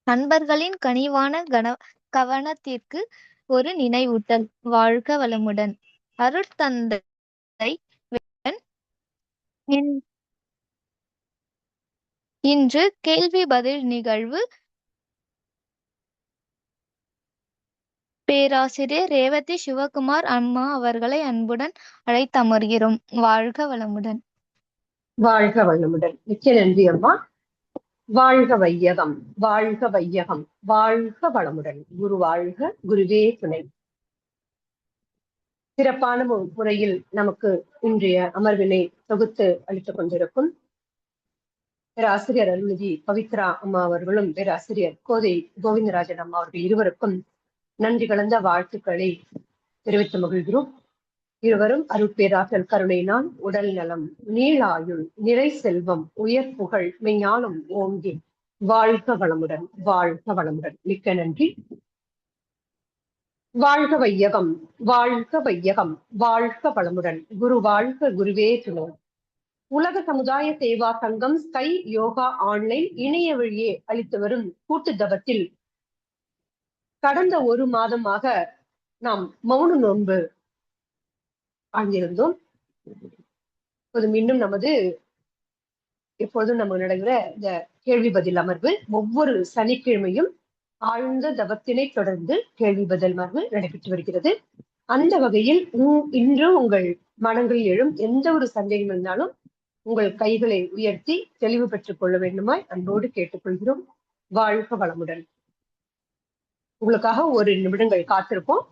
நண்பர்களின் கனிவான கவனத்திற்கு ஒரு நினைவூட்டல். வாழ்க வளமுடன். அருட்தந்தை இன்- இன்று கேள்வி பதில் நிகழ்வு. பேராசிரியர் ரேவதி சிவகுமார் அம்மா அவர்களை அன்புடன் அழைத்தமர்கிறோம். வாழ்க வளமுடன். வாழ்க வளமுடன். மிக்க நன்றி அம்மா. வாழ்க வையகம், வாழ்க வையகம், வாழ்க வளமுடன். குரு வாழ்க, குருவே துணை. சிறப்பான முறையில் நமக்கு இன்றைய அமர்வினை தொகுத்து அளித்துக் கொண்டிருக்கும் பேராசிரியர் அருள்நிதி பவித்ரா அம்மா அவர்களும் பேராசிரியர் கோதை கோவிந்தராஜன் அம்மா அவர்கள் இருவருக்கும் நன்றி கலந்த வாழ்த்துக்களை தெரிவித்து மகிழ்கிறோம். இருவரும் அருட்பேராற்றல் கருணையினால் உடல் நலம், நீளாயுள், நிறை செல்வம், உயர் புகழ், மெஞ்ஞானம் ஓங்கி வாழ்க வளமுடன், வாழ்க வளமுடன். மிக்க நன்றி. வாழ்க வையகம், வாழ்க வையகம், வாழ்க வளமுடன். குரு வாழ்க, குருவே துணை. உலக சமுதாய சேவா சங்கம் ஸ்கை யோகா ஆன்லைன் இணைய வழியே அளித்து வரும் கூட்டு தவத்தில் கடந்த ஒரு மாதமாக நாம் மௌன நோன்பு ஆழ்ந்திருந்தோம். இப்போது மீண்டும் எப்போதும் நம்ம நடைபெற இந்த கேள்வி பதில் அமர்வு ஒவ்வொரு சனிக்கிழமையும் ஆழ்ந்த தவத்தினை தொடர்ந்து கேள்வி பதில் அமர்வு நடைபெற்று வருகிறது. அந்த வகையில் இன்று உங்கள் மனங்களில் எழும் எந்த ஒரு சந்தேகம் இருந்தாலும் உங்கள் கைகளை உயர்த்தி தெளிவு பெற்றுக் கொள்ள வேண்டுமாய் அன்போடு கேட்டுக்கொள்கிறோம். வாழ்க வளமுடன். உங்களுக்காக ஒரு நிமிடங்கள் காத்திருப்போம்.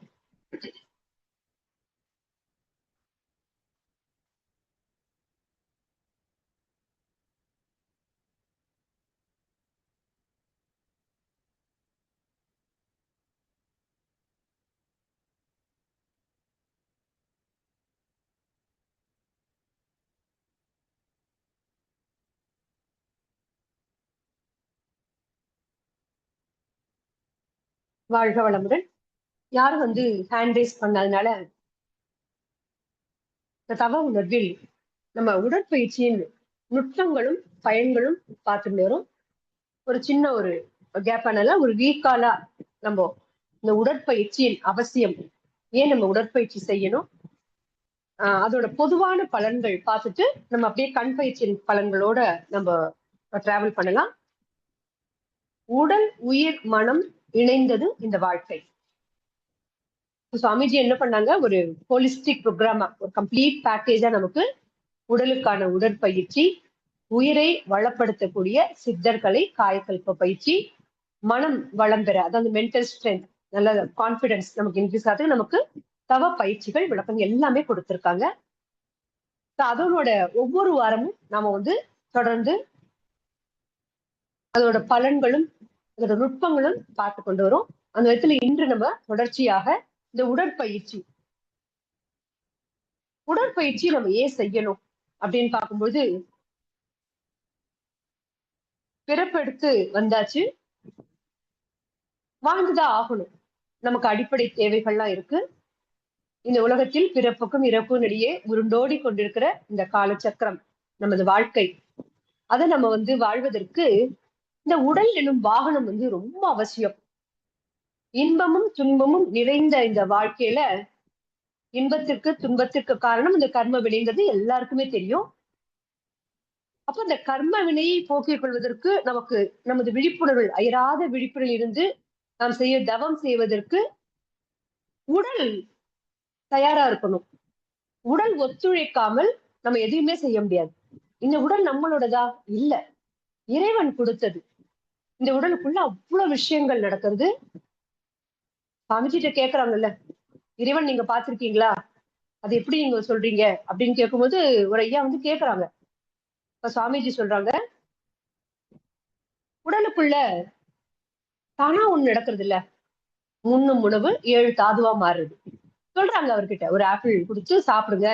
வாழ்க வளமுடன். யாரும் ஹேண்ட் ரைஸ் பண்ணாதனால இந்த தவ உணர்வில் நம்ம உடற்பயிற்சியின் நுட்பங்களும் பயன்களும் பார்த்துட்டு வரும். ஒரு சின்ன ஒரு கேப் ஆனால ஒரு வீக்காலா நம்ம இந்த உடற்பயிற்சியின் அவசியம், ஏன் நம்ம உடற்பயிற்சி செய்யணும், அதோட பொதுவான பலன்கள் பார்த்துட்டு நம்ம அப்படியே கண் பயிற்சியின் பலன்களோட நம்ம டிராவல் பண்ணலாம். உடல் உயிர் மனம் இணைந்தது இந்த வாழ்க்கை. சுவாமிஜி என்ன பண்ணாங்க, ஒரு ஹோலிஸ்டிக் ப்ரோக்ராமா, ஒரு கம்ப்ளீட் பேக்கேஜா நமக்கு உடலுக்கான உடற்பயிற்சி, உயிரை வளப்படுத்தக்கூடிய சித்தர்களை காயக்கல்ப பயிற்சி, மனம் வளம் பெற அதாவது மென்டல் ஸ்ட்ரென்த், நல்ல கான்பிடன்ஸ் நமக்கு இன்க்ரீஸ் ஆகுது, நமக்கு தவ பயிற்சிகள் விளக்கம் எல்லாமே கொடுத்திருக்காங்க. அதோட ஒவ்வொரு வாரமும் நாம தொடர்ந்து அதோட பலன்களும் அதோட நுட்பங்களும் பார்த்து கொண்டு வரும். அந்த விதத்துல இன்று நம்ம தொடர்ச்சியாக இந்த உடற்பயிற்சி நம்ம ஏன் செய்யணும் அப்படின்னு பார்க்கும்போது, பிறப்பெடுத்து வந்தாச்சு, வாழ்ந்துதான் ஆகணும். நமக்கு அடிப்படை தேவைகள்லாம் இருக்கு. இந்த உலகத்தில் பிறப்புக்கும் இறப்புக்கும் இடையே உருண்டோடி கொண்டிருக்கிற இந்த காலச்சக்கரம் நமது வாழ்க்கை. அதை நம்ம வாழ்வதற்கு இந்த உடல் எனும் வாகனம் ரொம்ப அவசியம். இன்பமும் துன்பமும் நிறைந்த இந்த வாழ்க்கையில இன்பத்திற்கு துன்பத்திற்கு காரணம் இந்த கர்ம வினைங்கிறது எல்லாருக்குமே தெரியும். அப்ப இந்த கர்ம வினையை போக்கிக் கொள்வதற்கு நமக்கு நமது விழிப்புணர்வு, அயராத விழிப்புணர்வில் இருந்து நாம் தவம் செய்வதற்கு உடல் தயாரா இருக்கணும். உடல் ஒத்துழைக்காமல் நம்ம எதையுமே செய்ய முடியாது. இந்த உடல் நம்மளோடதா இல்ல, இறைவன் கொடுத்தது. இந்த உடலுக்குள்ள அவ்வளவு விஷயங்கள் நடக்கிறது. சாமிஜிட்ட கேக்குறாங்கல்ல, இறைவன் நீங்க பாத்திருக்கீங்களா, அது எப்படி நீங்க சொல்றீங்க அப்படின்னு கேட்கும்போது ஒரு ஐயா கேக்குறாங்க. இப்ப சுவாமிஜி சொல்றாங்க, உடலுக்குள்ள தானா ஒண்ணு நடக்கிறது இல்ல, உண்ணும் உணவு 7 தாதுவா மாறுது. சொல்றாங்க அவர்கிட்ட, ஒரு ஆப்பிள் குடிச்சு சாப்பிடுங்க,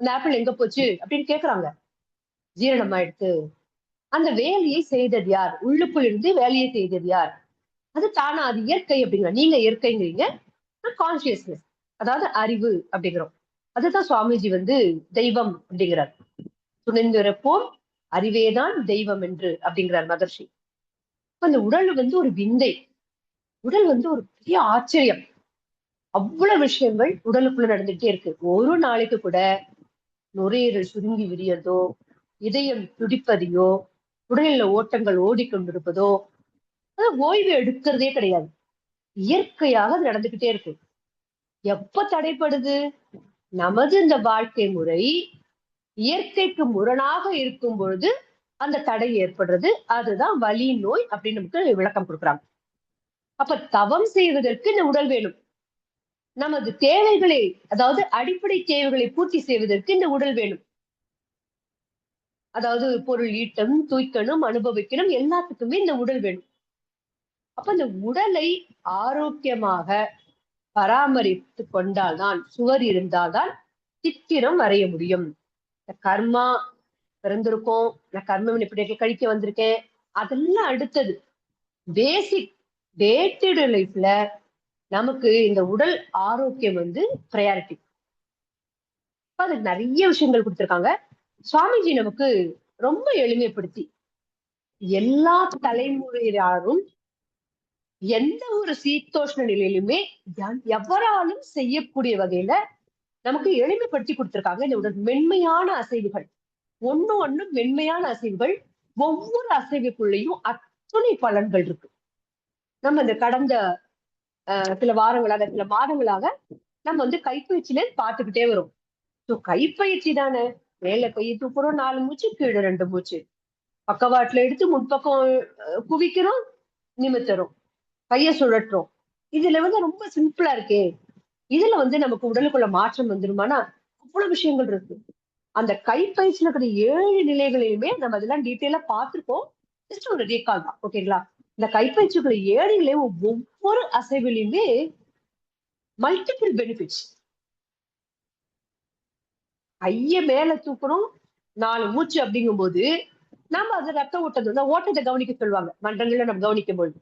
அந்த ஆப்பிள் எங்க போச்சு அப்படின்னு கேக்குறாங்க. ஜீரணம் ஆயிடுத்து. அந்த வேலையை செய்தது யார், உள்ளுக்குள் இருந்து வேலையை செய்தது யார், அது தானா, அது இயற்கை அப்படிங்கிற. நீங்க இயற்கைங்கிறீங்க, கான்சியஸ்னஸ் அதாவது அறிவு அப்படிங்கிறோம். அதுதான் சுவாமிஜி தெய்வம் அப்படிங்கிறார். துணிந்திருப்போம் அறிவேதான் தெய்வம் என்று அப்படிங்கிறார் மகர்ஷி. அந்த உடல் வந்து ஒரு விந்தை, உடல் வந்து ஒரு பெரிய ஆச்சரியம். அவ்வளவு விஷயங்கள் உடலுக்குள்ள நடந்துகிட்டே இருக்கு. ஒரு நாளைக்கு கூட நுரையீரல் சுருங்கி விரியறதோ, இதயம் துடிப்பதையோ, உடலில் ஓட்டங்கள் ஓடிக்கொண்டிருப்பதோ, ஓய்வு எடுக்கிறதே கிடையாது. இயற்கையாக அது நடந்துகிட்டே இருக்கு. எப்ப தடைப்படுது? நமது இந்த வாழ்க்கை முறை இயற்கைக்கு முரணாக இருக்கும் பொழுது அந்த தடை ஏற்படுறது. அதுதான் வலி நோய் அப்படின்னு நமக்கு விளக்கம் கொடுக்குறாங்க. அப்ப தவம் செய்வதற்கு இந்த உடல் வேணும். நமது தேவைகளை, அதாவது அடிப்படை தேவைகளை பூர்த்தி செய்வதற்கு இந்த உடல் வேணும். அதாவது பொருள் ஈட்டம், தூய்க்கணும், அனுபவிக்கணும், எல்லாத்துக்குமே இந்த உடல் வேணும். அப்ப இந்த உடலை ஆரோக்கியமாக பராமரித்து கொண்டால்தான், சுவர் இருந்தால்தான் சித்திரம் வரைய முடியும். கர்மா பிறந்திருக்கோம், நான் கர்ம வினைப்படைகள் கழிக்க வந்திருக்கேன், அதெல்லாம் அடுத்தது. பேசிக் டே டு டே லைஃப்ல நமக்கு இந்த உடல் ஆரோக்கியம் வந்து ப்ரையாரிட்டி. அதுக்கு நிறைய விஷயங்கள் கொடுத்திருக்காங்க. சுவாமிஜி நமக்கு ரொம்ப எளிமைப்படுத்தி எல்லா தலைமுறையாரும் எந்த ஒரு சீதோஷ்ண நிலையிலுமே எவராலும் செய்யக்கூடிய வகையில நமக்கு எளிமைப்படுத்தி கொடுத்திருக்காங்க. இந்த உடல் மென்மையான அசைவுகள், ஒண்ணு மென்மையான அசைவுகள். ஒவ்வொரு அசைவுக்குள்ளேயும் அத்துணை பலன்கள் இருக்கு. நம்ம இந்த கடந்த சில வாரங்களாக, சில மாதங்களாக நம்ம வந்து கைப்பயிற்சியில பார்த்துக்கிட்டே வரும். கைப்பயிற்சி தானே, மேல கையை தூக்குறோம் 4 மூச்சு, கீழே 2 மூச்சு, பக்கவாட்டுல எடுத்து முன்பக்கம் குவிக்கிறோம், நிமித்துறோம், கைய சுழற்றோம். இதுல வந்து ரொம்ப சிம்பிளா இருக்கே, இதுல வந்து நமக்கு உடலுக்குள்ள மாற்றம் வந்துருமானா அவ்வளவு விஷயங்கள் இருக்கு. அந்த கைப்பயிற்சியில இருக்கிற 7 நிலைகளையுமே நம்ம அதெல்லாம் டீட்டெயிலா பார்த்திருக்கோம். ஜஸ்ட் ஒரு ரீகால் தான், ஓகேங்களா? இந்த கைப்பயிற்சிக்குள்ள 7 நிலையும் ஒவ்வொரு அசைவிலையுமே மல்டிபிள் பெனிஃபிட்ஸ். கைய மேல தூக்குறோம், 4 மூச்சு அப்படிங்கும் போது நாம அது ரத்த ஓட்டத்தை கவனிக்க சொல்லுவாங்க மன்றங்கள்ல நம்ம கவனிக்கும் போது.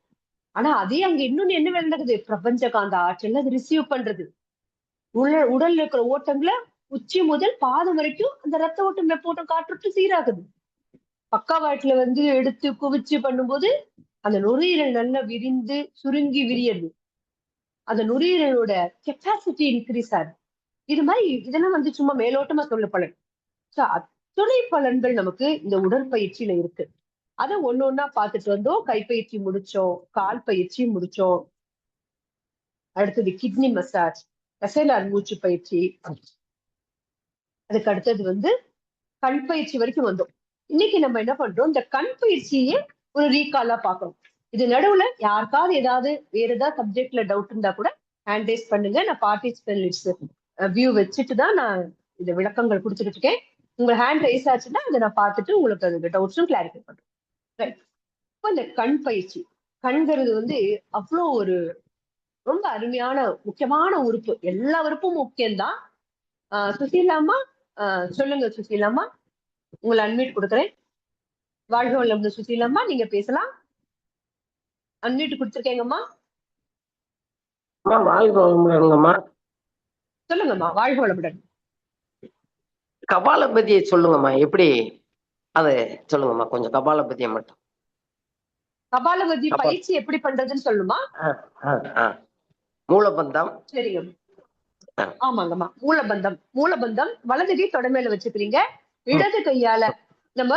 ஆனா அதே அங்க இன்னொன்னு என்ன வேலை நடக்குது? பிரபஞ்ச காந்த ஆற்றல் அது ரிசீவ் பண்றது. உடல்ல இருக்கிற ஓட்டங்களை உச்சி முதல் பாதம் வரைக்கும் அந்த ரத்த ஓட்டம், வெப்ப ஓட்டம், காற்றோட்டம் சீராகுது. பக்கவாட்டுல வந்து எடுத்து குவிச்சு பண்ணும்போது அந்த நுரையீரல் நல்லா விரிந்து சுருங்கி விரியது. அந்த நுரையீரலோட கெப்பாசிட்டி இன்க்ரீஸ் ஆகுது. இது மாதிரி இதெல்லாம் வந்து சும்மா மேலோட்டமா சொல்ல பலன். அத்துணை பலன்கள் நமக்கு இந்த உடற்பயிற்சியில இருக்கு. அதை ஒண்ணொன்னா பார்த்துட்டு வந்தோம். கைப்பயிற்சி முடிச்சோம், கால் பயிற்சி முடிச்சோம், அடுத்தது கிட்னி மசாஜ், தசைநார் மூச்சு பயிற்சி, அதுக்கு அடுத்தது வந்து கண் பயிற்சி வரைக்கும் வந்தோம். இன்னைக்கு நம்ம என்ன பண்றோம், இந்த கண் பயிற்சியே ஒரு ரீகாலா பார்க்கணும். இது நடுவுல யாருக்காவது ஏதாவது வேற ஏதாவது சப்ஜெக்ட்ல டவுட் இருந்தா கூட ஹேண்ட் ரைஸ் பண்ணுங்க. நான் பார்ட்டிசிபென்ட்ஸ் வியூ வச்சுட்டு தான் நான் இந்த விளக்கங்கள் கொடுத்துட்டு இருக்கேன். உங்க ஹேண்ட் ரைஸ் ஆச்சுன்னா அதை நான் பார்த்துட்டு உங்களுக்கு அது டவுட்ஸும் கிளாரிஃபை பண்றேன். ரைட். இப்போ இந்த கண் பயிற்சி, கண்கிறது வந்து அவ்வளோ ஒரு ரொம்ப அருமையான முக்கியமான உறுப்பு. எல்லா உறுப்பும் முக்கியம்தான். சுசீலாமா, சொல்லுங்க சுசீலாமா, உங்களை அன்மியூட் கொடுக்குறேன். வாழ்க வளமுடன் சுசீலாமா, நீங்க பேசலாம். அன்மியூட் கொடுத்துருக்கேங்கம்மா. வாழ்க வளமுடன்ங்கம்மா. சொல்லுங்கம்மா, வாழ்க வளமுடன். கபாலபதியை சொல்லுங்கம்மா, எப்படி அது சொல்லுங்கம்மா கொஞ்சம். கபாலபதியை மட்டும், கபாலபதி பயிற்சி எப்படி பண்றதுன்னு சொல்லுமா? மூலபந்தம். சரிங்க. ஆமாங்கம்மா, மூலபந்தம். மூலபந்தம் வலது கை தொடமையில வச்சுக்கிறீங்க. இடது கையால நம்ம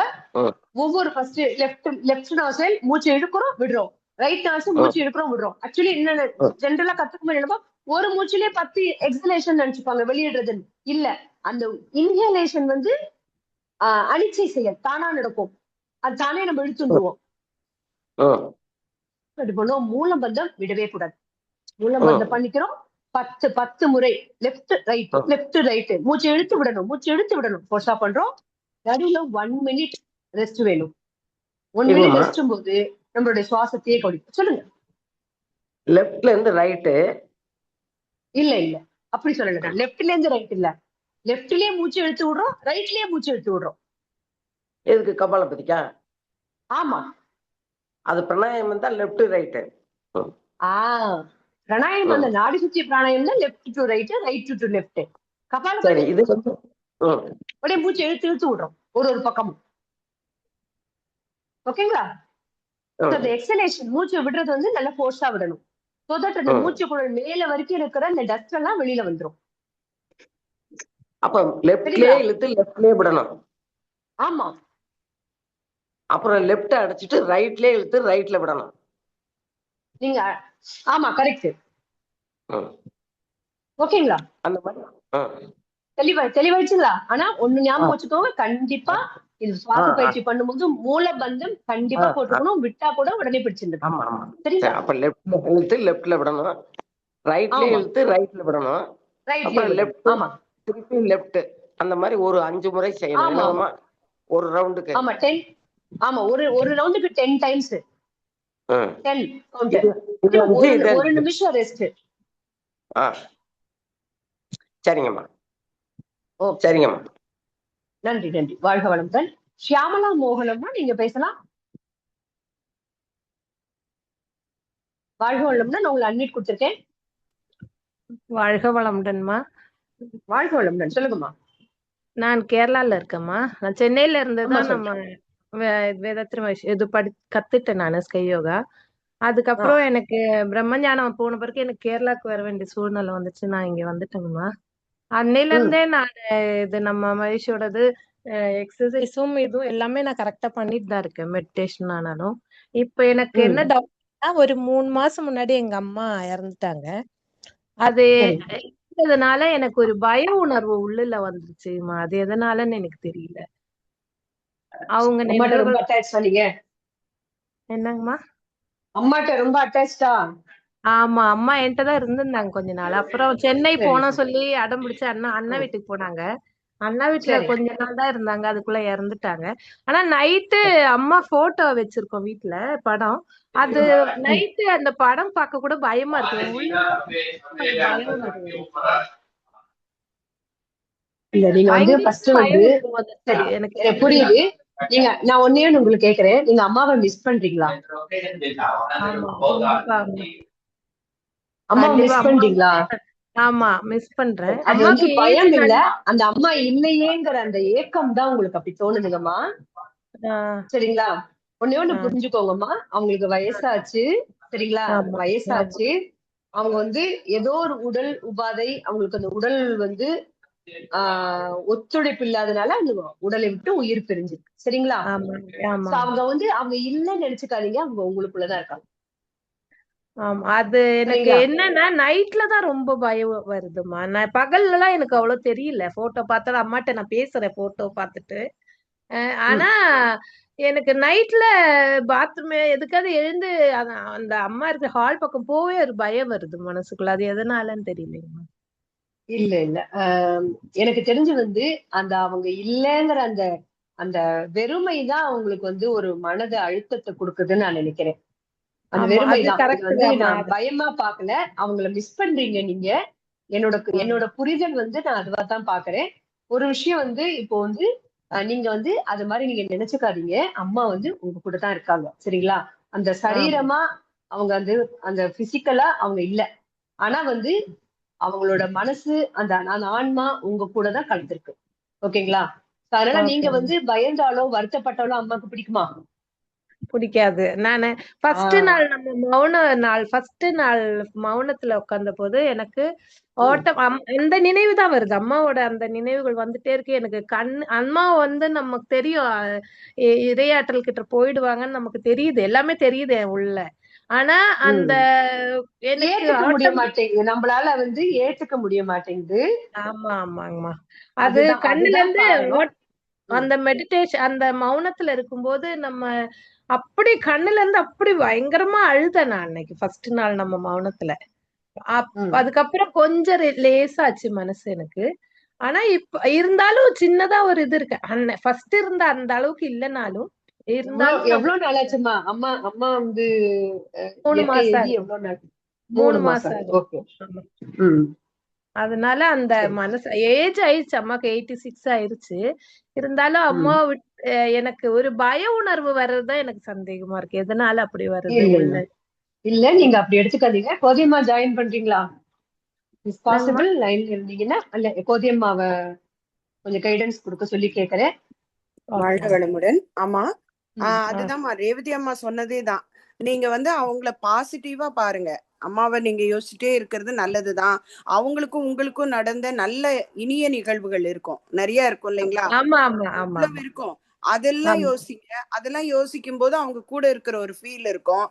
ஒவ்வொரு ஃபர்ஸ்ட் லெஃப்ட் நாசல் மூச்சு இழுக்கிறோம் விடுறோம், ரைட் நாசல் மூச்சு இழுக்கிறோம் விடுறோம். ஆக்சுவலி என்ன ஜென்ரலா கத்துக்கும் என்னப்பா, ஒரு மூச்சுலயே 10 எக்ஸலேஷன் நினைச்சுப்பாங்க வெளியிடுறதுன்னு. இல்ல, அந்த இன்ஹேலேஷன் வந்து அனிச்சை செயல், தானா நடக்கும். அது தானே நம்ம இழுத்துடுவோம். மூலபந்தம் விடவே கூடாது. மூலபந்தம் பண்ணிக்கிறோம் 10 முறை. லெஃப்ட் ரைட் மூச்சு இழுத்து விடணும், மூச்சு இழுத்து விடணும். போர்ஸா பண்றோம். நடுவுல 1 மினிட் ரெஸ்ட் வேணும். 1 மினிட் ரெஸ்டும் போது நம்மளுடைய சுவாசத்தையே கவனிக்கும். சொல்லுங்க. லெஃப்ட்ல இருந்து ரைட்டு இல்ல அப்படி சொல்லல. லெஃப்ட்ல இருந்து ரைட் இல்ல, லெஃப்ட்லயே மூச்சு இழுத்து விடுறோம், ரைட்லயே மூச்சு இழுத்து விடுறோம். எதுக்கு? கபாலபதிக்கா? ஆமா, அது பிராணாயாமம் தான். Left right. பிராணாயாமம் அந்த நாடி சுத்தி பிராணாயாமம் தான். Left to right, right to left. Kapalbhati இது வந்து அப்படியே மூச்சு இழுத்து விடுறோம் ஒரு பக்கமும். ஓகேங்களா? அந்த எக்ஸலேஷன் மூச்சு விடுறது வந்து நல்ல ஃபோர்ஸா விடணும். சோ தட் அந்த மூச்சு குழல் மேல வரைக்கும் இருக்கிற அந்த டஸ்ட் எல்லாம் வெளியில வந்துரும். அப்ப லெஃப்ட்லயே இழுத்து லெஃப்ட்லயே விடணும். ஆமா. அப்புறம் லெஃப்ட் அடைச்சிட்டு ரைட்லயே இழுத்து ரைட்ல விடணும். நீங்க ஆமா கரெக்ட். ஓகேங்களா? அந்த மாதிரி தெளிவாயிடுச்சுங்களா? ஆனா ஒண்ணு ஞாபகம் வச்சுக்கோங்க, கண்டிப்பா இது சுவாச பயிற்சி பண்ணும்போது மூலபந்தம் கண்டிப்பா போட்டுக்கணும். விட்டா கூட உடனே பிடிச்சிருக்கணும். சரிங்களா? அப்ப லெஃப்ட்ல இழுத்து லெஃப்ட்ல விடணும், ரைட்ல இழுத்து ரைட்ல விடணும், அப்புறம் லெஃப்ட் திருப்பி லெஃப்ட். அந்த மாதிரி ஒரு 5 முறை செய்யணும். ஒரு ரவுண்டுக்கு. ஆமா 10. ஆமா ஒரு ரவுண்டுக்கு 10 டைம்ஸ். 10 கவுண்ட். ஒரு நிமிஷம் ரெஸ்ட். சரிங்கம்மா. சரிங்கம்மா. நன்றி நன்றி. வாழ்க வளமுடன். ஷியாமலா மோகனம்மா நீங்க பேசலாம். வாழ்க வளமுடன். நான் உங்களை அன்மியூட் கொடுத்திருக்கேன். வாழ்க வளமுடன்மா. வாழ்க வளமுடன். சொல்லுங்கம்மா. நான் கேரளால இருக்கேம்மா. நான் சென்னையில இருந்துதான் நம்ம வேதாத்திரி இது கத்துட்டேன் நான் ஸ்கை யோகா. அதுக்கப்புறம் எனக்கு பிரம்மஞானம் போன பிறகு எனக்கு கேரளாக்கு வர வேண்டிய சூழ்நிலை வந்துச்சு. நான் இங்க வந்துட்டேங்கம்மா. அன்னையில இருந்தே நான் இது நம்ம மகிழ்ச்சியோடது எக்ஸசைஸும் இதுவும் எல்லாமே நான் கரெக்டா பண்ணிட்டு தான் இருக்கேன். மெடிடேஷன் ஆனாலும். இப்ப எனக்கு என்ன டவுட்னா, ஒரு 3 மாசம் முன்னாடி எங்க அம்மா இறந்துட்டாங்க. அது அதனால எனக்கு ஒரு பய உணர்வு உள்ளுல வந்துருச்சுமா. அது எதனாலன்னு எனக்கு தெரியல. அவங்க என்னங்கம்மா? அம்மாட்ட ரொம்ப அட்டாச்சா? ஆமா, அம்மா என்கிட்ட தான் இருந்திருந்தாங்க கொஞ்ச நாள். அப்புறம் சென்னை போன சொல்லி அடம் பிடிச்சு அண்ணா வீட்டுக்கு போனாங்க. அண்ணா வீட்டுல கொஞ்ச நாள் தான் இருந்தாங்க, அதுக்குள்ள இறந்துட்டாங்க. ஆனா நைட்டு அம்மா போட்டோ வச்சிருக்கோம் வீட்டுல, படம். அது நைட்டு அந்த படம் பார்க்க கூட பயமா இருக்கு. இல்ல நீங்க வந்து ஃபர்ஸ்ட் வந்து எனக்கு புரியுது. நீங்க நான் ஒன்னே உங்களுக்கு கேக்குறேன், நீங்க அம்மாவை மிஸ் பண்றீங்களா? அம்மா மிஸ் பண்றீங்களா? ஆமா மிஸ் பண்றேன். அது வந்து பயம் இல்ல, அந்த அம்மா இல்லையேங்கிற அந்த ஏக்கம் தான் உங்களுக்கு அப்படி தோணுதுங்கம்மா. சரிங்களா? ஒண்ணு புரிஞ்சுக்கோங்கம்மா, அவங்களுக்கு வயசாச்சு. சரிங்களா? வயசாச்சு. அவங்க வந்து ஏதோ ஒரு உடல் உபாதை, அவங்களுக்கு அந்த உடல் வந்து ஒத்துழைப்பு இல்லாதனால அந்த உடலை விட்டு உயிர் பிரிஞ்சிருக்கு. சரிங்களா? அவங்க வந்து அவங்க இல்லைன்னு நினைச்சுக்காதீங்க, அவங்க உங்களுக்குள்ளதான் இருக்காங்க. ஆமா, அது எனக்கு என்னன்னா நைட்ல தான் ரொம்ப பயம் வருதுமா. நான் பகல்ல எல்லாம் எனக்கு அவ்வளவு தெரியல. போட்டோ பார்த்தா அம்மாட்ட நான் பேசுறேன் போட்டோ பார்த்துட்டு. ஆனா எனக்கு நைட்ல பாத்ரூம் எதுக்காவது எழுந்து அந்த அம்மா இருக்க ஹால் பக்கம் போவே ஒரு பயம் வருது மனசுக்குள்ள. அது எதனாலன்னு தெரியலைங்கம்மா. இல்ல எனக்கு தெரிஞ்சு வந்து அந்த அவங்க இல்லைங்கிற அந்த அந்த வெறுமைதான் அவங்களுக்கு வந்து ஒரு மனத அழுத்தத்தை கொடுக்குதுன்னு நான் நினைக்கிறேன். அந்த வெறுமைதான் வந்து நான் பயமா பாக்கல, அவங்கள மிஸ் பண்றீங்க நீங்க. என்னோட புரிதல் வந்து நான் அதுவாதான் பாக்குறேன். ஒரு விஷயம் வந்து இப்போ வந்து நீங்க வந்து அது மாதிரி நீங்க நினைச்சுக்காதீங்க. அம்மா வந்து உங்க கூட தான் இருக்காங்க. சரிங்களா? அந்த சரீரமா அவங்க வந்து அந்த பிசிக்கலா அவங்க இல்ல, ஆனா வந்து அவங்களோட மனசு அந்த ஆன்மா உங்க கூட தான் கலந்துருக்கு. ஓகேங்களா? அதனால நீங்க வந்து பயந்தாலோ வருத்தப்பட்டாலோ அம்மாக்கு பிடிக்குமா? பிடிக்காது. நானு ஃபர்ஸ்ட் நாள் நம்ம ஃபர்ஸ்ட் நாள் மௌனத்துல உட்கார்ந்த போது எனக்கு அந்த நினைவுதான் வருது. அம்மாவோட அந்த நினைவுகள் வந்துட்டே இருக்கு எனக்கு. அம்மா வந்து நமக்கு தெரியும் இரையாற்றல் கிட்ட போயிடுவாங்கன்னு நமக்கு தெரியுது, எல்லாமே தெரியுது உள்ள. ஆனா அந்த ஏத்துக்க முடிய மாட்டேங்குது, நம்மளால வந்து ஏத்துக்க முடிய மாட்டேங்குது. ஆமா ஆமாங்கம்மா. அது கண்ணுல இருந்து அந்த மெடிடேஷன் அந்த மௌனத்துல இருக்கும்போது நம்ம அப்படி கண்ணுல இருந்து அப்படி பயங்கரமா அழுதேன் நான் அன்னைக்கு ஃபர்ஸ்ட் நாள் நம்ம மௌனத்துல. அதுக்கப்புறம் கொஞ்சம் லேசாச்சு மனசு எனக்கு. ஆனா இப்ப இருந்தாலும் சின்னதா ஒரு இது இருக்கு. ஃபர்ஸ்ட் இருந்த அந்த அளவுக்கு இல்லைனாலும் இருந்தாலும். எவ்வளவு நாள் ஆச்சுமா அம்மா வந்து 3 மாசம் எவ்வளவு நாள்? 3 மாசம். ஓகே. அதனால அந்த மனசு ஏஜ் ஆயிடுச்சு, அம்மாக்கு 86 ஆயிருச்சு. இருந்தாலும் அம்மா எனக்கு ஒரு பய உணர்வு வர்றதுதான் எனக்கு சந்தேகமா இருக்கு. எதனால அப்படி வருது உள்ள? இல்ல நீங்க அப்படி எடுத்துக்காதீங்க. கோதியம்மா ஜாயின் பண்றீங்களா? இஸ் பாசிபிள் லைன்ல இருந்தீங்கன்னா அல்ல கோதியம்மாவை கொஞ்சம் கைடன்ஸ் கொடுக்க சொல்லி கேக்குறேன். வாழ்க வளமுடன். ஆமா, அதுதான்மா ரேவதி அம்மா சொன்னதேதான். நீங்க வந்து அவங்கள பாசிட்டிவா பாருங்க. அம்மாவை நீங்க யோசிச்சுட்டே இருக்கிறது நல்லதுதான். அவங்களுக்கும் உங்களுக்கும் நடந்த நல்ல இனிய நிகழ்வுகள் இருக்கும், நிறைய இருக்கும் இல்லைங்களா? ஆமா ஆமா ஆமா எவ்வளவு இருக்கும், அதெல்லாம் ஆமா யோசிங்க. அதெல்லாம் யோசிக்கும் போது அவங்க கூட இருக்கிற ஒரு ஃபீல் இருக்கும்.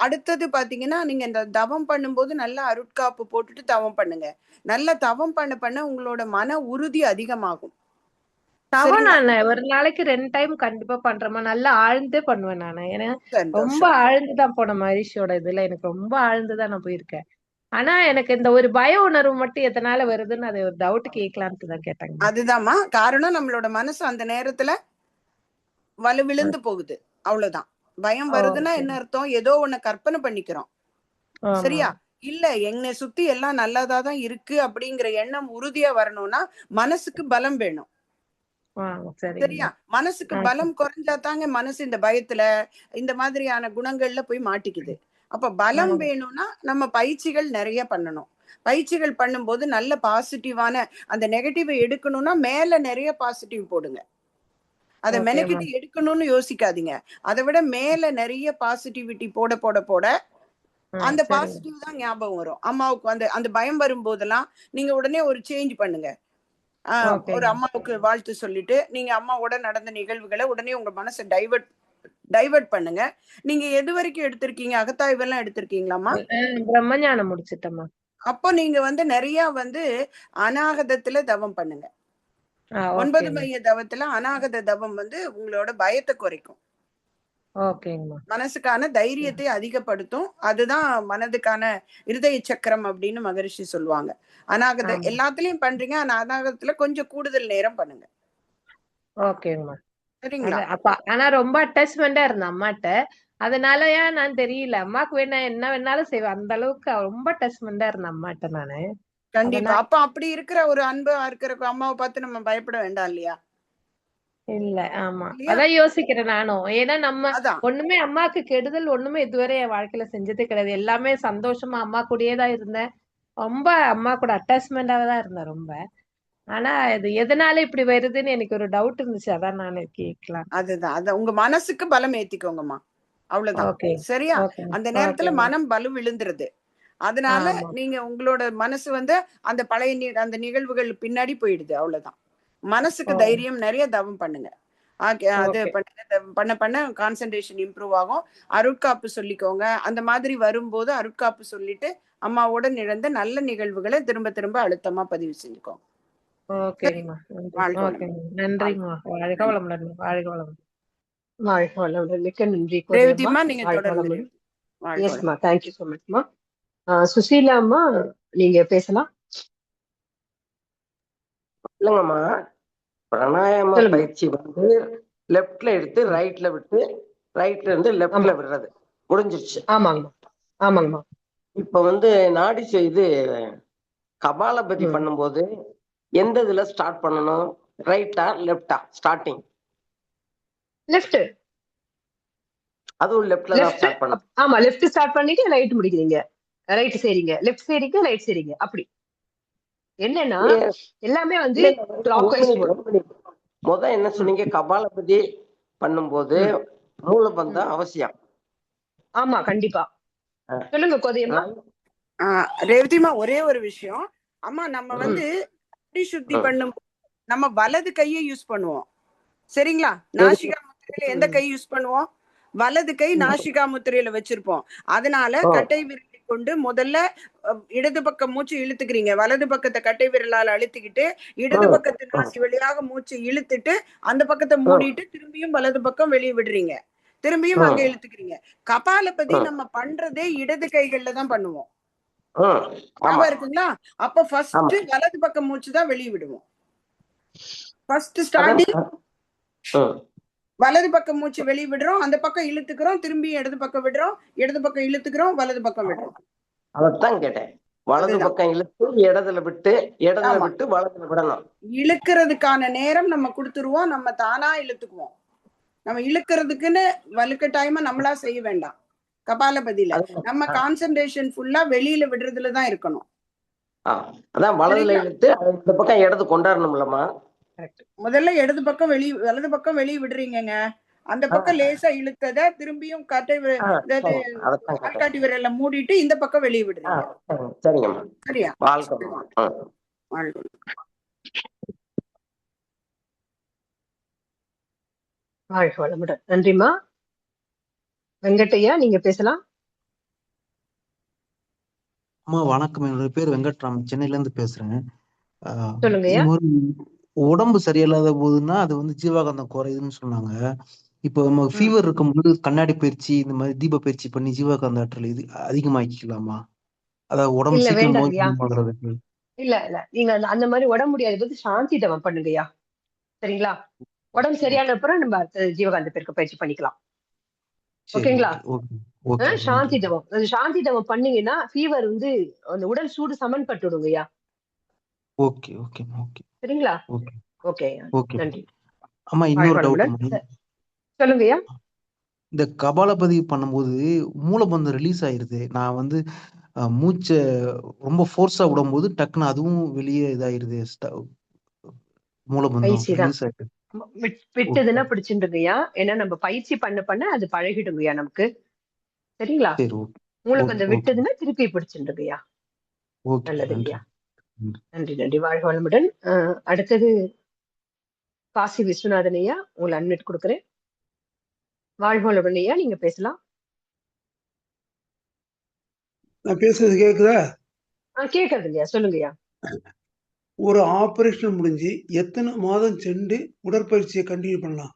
அடுத்தது பாத்தீங்கன்னா, நீங்க இந்த தவம் பண்ணும்போது நல்லா அருட்காப்பு போட்டுட்டு தவம் பண்ணுங்க. நல்ல தவம் பண்ண பண்ண உங்களோட மன உறுதி அதிகமாகும். தவம் சரிங்களா? நானு ஒரு நாளைக்கு 2 டைம் கண்டிப்பா பண்றேமா. நல்லா ஆழ்ந்தே பண்ணுவேன் நானு. ஏன்னா ரொம்ப சந்தோஷம். ஆழ்ந்துதான் போன மகரிஷியோட இதுல எனக்கு ரொம்ப ஆழ்ந்துதான் நான் போயிருக்கேன். ஆனா எனக்கு இந்த ஒரு பய உணர்வு மட்டும் எதனால வருதுன்னு அது ஒரு டவுட் கேட்கலான்ட்டு தான் கேட்டாங்க. அதுதான்மா காரணம். நம்மளோட மனசு அந்த நேரத்துல வலுவிழுந்து போகுது, அவ்வளவுதான். பயம் வருதுன்னா என்ன அர்த்தம்? ஏதோ ஒண்ணு கற்பனை பண்ணிக்கிறோம், சரியா? இல்ல, என்னை சுத்தி எல்லாம் நல்லதாதான் இருக்கு அப்படிங்கிற எண்ணம் உறுதியா வரணும்னா மனசுக்கு பலம் வேணும், சரியா? மனசுக்கு பலம் குறைஞ்சாதாங்க மனசு இந்த பயத்துல இந்த மாதிரியான குணங்கள்ல போய் மாட்டிக்குது. அப்ப பலம் வேணும்னா நம்ம பயிற்சிகள் நிறைய பண்ணணும். பயிற்சிகள் பண்ணும்போது நல்ல பாசிட்டிவான அந்த நெகட்டிவை எடுக்கணும்னா மேல நிறைய பாசிட்டிவ் போடுங்க. அதை மெனக்கிட்டு எடுக்கணும்னு யோசிக்காதீங்க. அதை விட மேல நிறைய பாசிட்டிவிட்டி போட போட போட அந்த பாசிட்டிவ் தான் ஞாபகம் வரும். அம்மாவுக்கு அந்த அந்த பயம் வரும்போதெல்லாம் நீங்க உடனே ஒரு சேஞ்ச் பண்ணுங்க. ஒரு அம்மாவுக்கு வாழ்த்து சொல்லிட்டு நீங்க அம்மாவோட நடந்த நிகழ்வுகளை உடனே உங்க மனசை டைவர்ட் பண்ணுங்க. நீங்க எது வரைக்கும் எடுத்திருக்கீங்க? அகத்தாய்வெல்லாம் எடுத்திருக்கீங்களாமா? பிரம்மஞானம் முடிச்சிட்டமா. அப்போ நீங்க வந்து நிறைய வந்து அநாகதத்துல தவம் பண்ணுங்க. 9 மைய தவத்துல அநாகத தவம் வந்து உங்களோட பயத்தை குறைக்கும், மனசுக்கான தைரியத்தை அதிகப்படுத்தும். அதுதான் மனதுக்கான இருதய சக்கரம் அப்படின்னு மகரிஷி சொல்லுவாங்க. அநாகத எல்லாத்துலயும் பண்றீங்க, ஆனா அநாகதத்துல கொஞ்சம் கூடுதல் நேரம் பண்ணுங்க. சரிங்களா? ஆனா ரொம்ப அட்டாச்மெண்டா இருந்தேன் அம்மாட்ட. அதனாலயா நான் தெரியல, அம்மாக்கு வேணா என்ன வேணாலும் செய்வேன். அந்த அளவுக்கு ரொம்ப அட்டாச்மெண்டா இருந்தேன் அம்மாட்ட நானு. கண்டிப்பா. அப்ப அப்படி இருக்கிற ஒரு அன்பு இருக்கிற அம்மாவை பார்த்து நம்ம பயப்பட வேண்டாம் இல்லையா? இல்ல, ஆமா, அதான் யோசிக்கிறேன் நானும். ஏன்னா நம்ம ஒண்ணுமே அம்மாக்கு கெடுதல் ஒண்ணுமே இதுவரை என் வாழ்க்கையில செஞ்சதே கிடையாது. எல்லாமே சந்தோஷமா அம்மா கூடயே தான் இருந்தேன். ரொம்ப அம்மா கூட அட்டாச்மெண்டாவே தான் இருந்தேன் ரொம்ப. ஆனா இது எதனால இப்படி வருதுன்னு எனக்கு ஒரு டவுட் இருந்துச்சு, அதான் நான் கேட்கலாம். அதுதான் அத உங்க மனசுக்கு பலம் ஏத்திக்கோங்கம்மா, அவ்வளவுதான். சரியா? அந்த நேரத்துல மனம் பலு விழுந்துருது. அதனால நீங்க உங்களோட மனசு வந்து அந்த பழைய அந்த நிகழ்வுகள் பின்னாடி போயிடுது, அவ்வளவுதான். மனசுக்கு தைரியம் நிறைய தவம் பண்ணுங்க. அது பண்ண பண்ண கான்சென்ட்ரேஷன் இம்ப்ரூவ் ஆகும். அருட்காப்பு சொல்லிக்கோங்க. அந்த மாதிரி வரும்போது அருட்காப்பு சொல்லிட்டு அம்மாவோட நிகழ்ந்த நல்ல நிகழ்வுகளை திரும்ப திரும்ப அழுத்தமா பதிவு செஞ்சுக்கோங்க. நன்றிமா. வாழ்க வளமுடன். வாழ்க வளமுடன். வாழ்க வளமுடன். மிக்க நன்றி. ரேவதிமா, நீங்க தொடர்ந்து. எஸ்மா, தேங்க்யூ சோ மச்மா. சுசீலா அம்மா, நீங்க பேசலாம். இல்லைங்கம்மா, பிராணாயாம பயிற்சி வந்து லெப்ட்ல எடுத்து ரைட்ல விட்டு, ரைட்ல இருந்து லெப்ட்ல விடுறது முடிஞ்சிருச்சு. ஆமாங்கம்மா, ஆமாங்கம்மா. இப்ப வந்து நாடி இது கபாலபதி பண்ணும்போது எந்த இதுல ஸ்டார்ட் பண்ணணும்? ரைட்டா லெப்டா ஸ்டார்டிங்? லெஃப்ட். அதுவும் லெஃப்ட்ல தான் ஸ்டார்ட் பண்ணணும். ஆமா, லெஃப்ட் ஸ்டார்ட் பண்ணிட்டு ரைட் முடிக்கிறீங்க. ரைட் செய்றீங்க, லெஃப்ட் செய்றீங்க, ரைட் செய்றீங்க. அப்படி என்னன்னா எல்லாமே வந்து முத என்ன சொன்னீங்க? கபாலபதி பண்ணும்போது மூலபந்தம் அவசியம். ஆமா, கண்டிப்பா. சொல்லுங்க கோதையம்மா. ரேவதிமா, ஒரே ஒரு விஷயம். அம்மா, நம்ம வந்து சுத்தி பண்ணும் நம்ம வலது கையை யூஸ் பண்ணுவோம், சரிங்களா? நாசிகா முத்திரையில எந்த கை யூஸ் பண்ணுவோம்? வலது கை நாசிகா முத்திரையில வச்சிருப்போம். அதனால கட்டை விரலை கொண்டு முதல்ல இடது பக்கம் மூச்சு இழுத்துக்கிறீங்க. வலது பக்கத்தை கட்டை விரலால் அழுத்திக்கிட்டு இடது பக்கத்து நாசி வழியாக மூச்சு இழுத்துட்டு அந்த பக்கத்தை மூடிட்டு திரும்பியும் வலது பக்கம் வெளியே விடுறீங்க. திரும்பியும் அங்க இழுத்துக்கிறீங்க. கபாலபதி நம்ம பண்றதே இடது கைகள்ல தான் பண்ணுவோம், இருக்குங்களா? அப்ப ஃபர்ஸ்ட் வலது பக்கம் மூச்சு தான் வெளியே விடுவோம். ஃபர்ஸ்ட் ஸ்டார்டிங் வலது பக்கம் மூச்சு வெளியே விடுறோம், அந்த பக்கம் இழுத்துக்கிறோம், திரும்பி இடது பக்கம் விடுறோம், இடது பக்கம் இழுத்துக்கிறோம், வலது பக்கம் விடுறோம். அதான் கேட்டேன். வலது பக்கம் இழுத்து இடத்துல விட்டு, இடத்துல விட்டு வலதுல விடணும். இழுக்கிறதுக்கான நேரம் நம்ம கொடுத்துருவோம், நம்ம தானா இழுத்துக்குவோம். நம்ம இழுக்கிறதுக்குன்னு வலுக்கட்டாயமா நம்மளா செய்ய வேண்டாம். கபாலபதியில நம்ம கான்சென்ட்ரேஷன் ஃபுல்லா வெளியில விடுறதுலதான் இருக்கணும். அதான் வலதுல இழுத்து இந்த பக்கம் இடது கொண்டாடணும்லமா. முதல்ல இடது பக்கம் வலது பக்கம் வெளியே விடுறீங்க. அந்த பக்கம் லேசா இழுத்தத திரும்பியும் ஆள்காட்டி விரல மூடிட்டு இந்த பக்கம் வெளியே விடுறீங்க. சரிங்கம்மா. சரியா? வாழ்க வளமுடன். நன்றிம்மா. வெங்கட்டையா, நீங்க பேசலாம். அம்மா வணக்கம். என்னோட பேர் வெங்கட்ராமன், சென்னையில இருந்து பேசுறேன். சொல்லுங்கய்யா. உடம்பு சரியில்லாத போதுன்னா அது வந்து ஜீவாகாந்தம் குறையுதுன்னு சொன்னாங்க. இப்போ நம்ம ஃபீவர் இருக்கும்போது கண்ணாடி பயிற்சி இந்த மாதிரி தீப பயிற்சி பண்ணி ஜீவாகாந்த ஆற்றல் இது அதிகமாக்கிக்கலாமா? அதாவது உடம்பு சீக்கிரம் நோய் குணமாகறதுக்கு. இல்ல நீங்க அந்த மாதிரி உடம்பு முடியாத போது சாந்தி தவம் பண்ணுங்கய்யா. சரிங்களா? உடம்பு சரியான அப்புறம் நம்ம ஜீவகாந்த பெருக்க பயிற்சி பண்ணிக்கலாம். ஓகேங்களா? சாந்தி தவம், சாந்தி தவம் பண்ணீங்கன்னா ஃபீவர் வந்து அந்த உடல் சூடு சமன்பட்டு விடுங்கய்யா. Okay okay okay. சரிங்களா? Okay okay. ஓகே. நன்றி. அம்மா இன்னொரு டவுட். சொல்லுங்கய்யா. இந்த கபாலபதி பண்ணும்போது மூலபந்தம் ரிலீஸ் ஆயிருது. நான் வந்து மூச்சை ரொம்ப ஃபோர்ஸா விடும்போது டக்குன்னு அதுவும் வெளியே இதாயிருது. மூலபந்தம் ரிலீஸ் ஆயிடுது. விட்டதுன்னா பிடிச்சிருங்கய்யா. ஏன்னா நம்ம பயிற்சி பண்ண அது பழகிடுங்கய்யா நமக்கு. சரிங்களா? மூலபந்தம் விட்டதுன்னா திருப்பி பிடிச்சிருங்கய்யா. நல்லதுங்கய்யா. நன்றி நன்றி. வாழ்க வளமுடன். அடுத்தது காசி விஸ்வநாதன் ஐயா, உங்களை அன்மிட் கொடுக்குறேன். வாழ்க வளமுடன் ஐயா, நீங்க பேசலாம். நான் பேசுறது கேக்குதா? கேக்குறதுங்கய்யா, சொல்லுங்கய்யா. ஒரு ஆபரேஷன் முடிஞ்சு எத்தனை மாதம் சென்று உடற்பயிற்சியை கண்டினியூ பண்ணலாம்?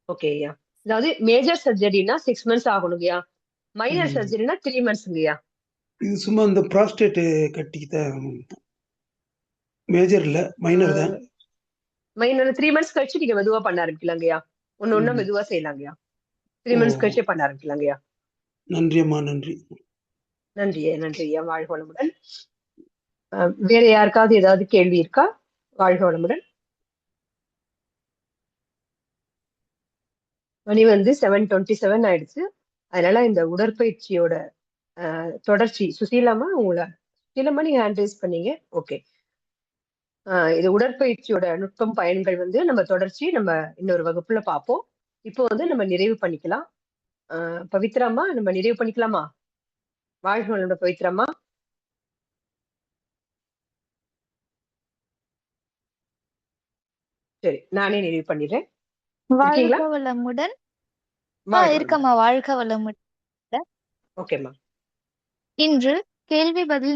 ஓகே ஐயா. அதாவது மேஜர் சர்ஜரினா 6 months ஆகணுங்கய்யா. மைனர் சர்ஜரினா 3 monthsங்கய்யா. இது சும்மா இந்த ப்ராஸ்டேட் கட்டிக்கிட்ட மேஜர் இல்ல, மைனர் தான். மைனர் 3 months கழிச்சு நீங்க மெதுவா பண்ண ஆரம்பிக்கலாங்கய்யா. ஒண்ணு மெதுவா செய்யலாங்கய்யா. 3 months கழிச்சு பண்ண ஆரம்பிக்கலாங்கய்யா. நன்றி அம்மா. நன்றி நன்றி ஐயா. வாழ்க வளமுடன். வேற யாருக்காவது ஏதாவது கேள்வி இருக்கா? வாழ்க வளமுடன். மணி வந்து 7:27 ஆயிடுச்சு. அதனால இந்த உடற்பயிற்சியோட தொடர்ச்சி சுசீலாமா நீங்க ஹேண்ட் ரைஸ் பண்ணீங்க. ஓகே. இது உடற்பயிற்சியோட நுட்பம் பயன்கள் வந்து நம்ம தொடர்ச்சி நம்ம இன்னொரு வகுப்புல பார்ப்போம். இப்போ வந்து நம்ம நிறைவு பண்ணிக்கலாம். பவித்ராமா, நம்ம நிறைவு பண்ணிக்கலாமா? வாழ்க வளமுடன் பவித்ராமா. சரி, நானே நிறைவு பண்ணிடுறேன். வாழ்க வளமுடன். இருக்கமா, வாழ்க வளமுடன். ஓகேம்மா. இன்று கேள்வி பதில்